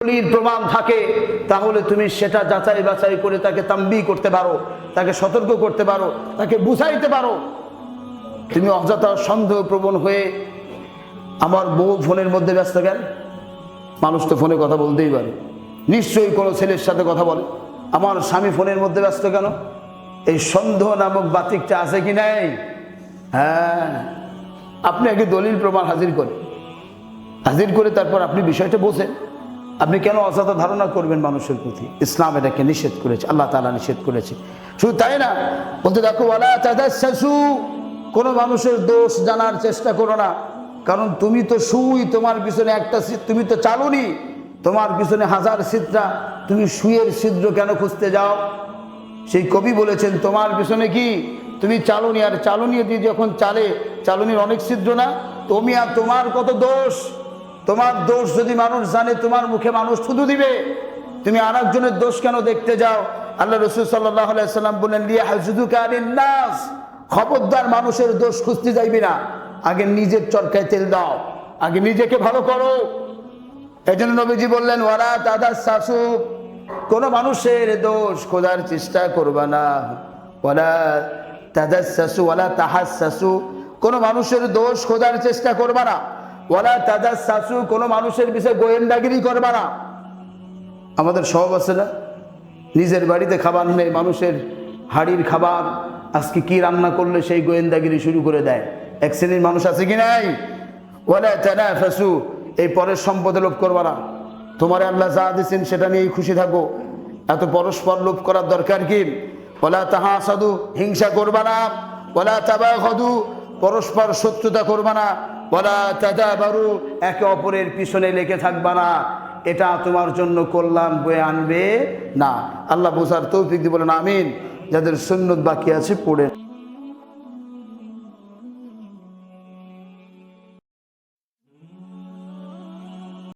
দলিল প্রমাণ থাকে তাহলে তুমি সেটা যাচাই বাছাই করে তাকে তাম্বিহ করতে পারো, তাকে সতর্ক করতে পারো, তাকে বুঝাইতে পারো। তুমি অযথা সন্দেহপ্রবণ হয়ে আমার বউ ফোনের মধ্যে ব্যস্ত কেন? মানুষ তো ফোনে কথা বলতেই পারে, নিশ্চয়ই কোনো ছেলের সাথে কথা বলে। আমার স্বামী ফোনের মধ্যে ব্যস্ত কেন? এই সন্দেহ নামক বাতিকটা আছে কি নাই? হ্যাঁ, আপনি আগে দলিল প্রমাণ হাজির করে তারপর আপনি বিষয়টা বোঝেন। আপনি কেন অযথা ধারণা করবেন মানুষের প্রতি? ইসলাম এটাকে নিষেধ করেছে, আল্লাহ তাআলা নিষেধ করেছে। শুধু তাই না, বলতে দেখো ওয়ালা তাজাসসু, কোনো মানুষের দোষ জানার চেষ্টা করো না। কারণ তুমি তো সুই, তোমার পিছনে একটা তুমি তো চালুনি, তোমার পিছনে হাজার ছিদ্রা, তুমি সুইয়ের ছিদ্র কেন খুঁজতে যাও? সেই কবি বলেছেন তোমার পিছনে কি তুমি চালুনি, আর চালুনি দিয়ে যখন চালে চালুনির অনেক ছিদ্র না? তুমি আর তোমার কত দোষ। তোমার দোষ যদি মানুষ জানে, তোমার মুখে মানুষ থুতু দিবে। তুমি আরেকজনের দোষ কেন দেখতে যাও? আল্লাহ রাসূল সাল্লাল্লাহু আলাইহি ওয়াসাল্লাম বলেন লিয়াহজুদুকা আনিন নাস, খবরদার মানুষের দোষ খুঁজতে যাইবি না, আগে নিজের চরকায় তেল দাও, আগে নিজেকে ভালো করো। এজন্য নবীজি বললেন ওয়ালা তাদাসসু, কোন মানুষের দোষ খোঁজার চেষ্টা করবা না। ওয়ালা তাদাসসু ওয়ালা তাহাসসু, কোন মানুষের দোষ খোঁজার চেষ্টা করবা না। ওয়ালা তাজাসসু, কোনো মানুষের বিষয়ে গোয়েন্দাগিরি করবা না। আমাদের স্বভাব আছে না, নিজের বাড়িতে খাবার নেই, মানুষের হাড়ির খাবার আজকে কি রান্না করলে সেই গোয়েন্দাগিরি শুরু করে দেয়। এক শ্রেণীর মানুষ আছে কি নাই? ওয়ালা তানাফাসু, এই পরের সম্পদে লোভ করবা না। তোমার আল্লাহ যা দিয়েছেন সেটা নিয়েই খুশি থাকো, এত পরস্পর লোভ করার দরকার কি? ওয়ালা তাহাসাদু, হিংসা করবা না। ওয়ালা তাবাগাদু, পরস্পর শত্রুতা করবা না। ওয়ালা তাদাবারু, একে অপরের পিছনে লেগে থাকবা না। এটা তোমার জন্য কল্যাণ বয়ে আনবে না। আল্লাহ বোঝার তৌফিক দিয়ে বলেন আমিন। যাদের সুন্নত বাকি আছে পড়েন।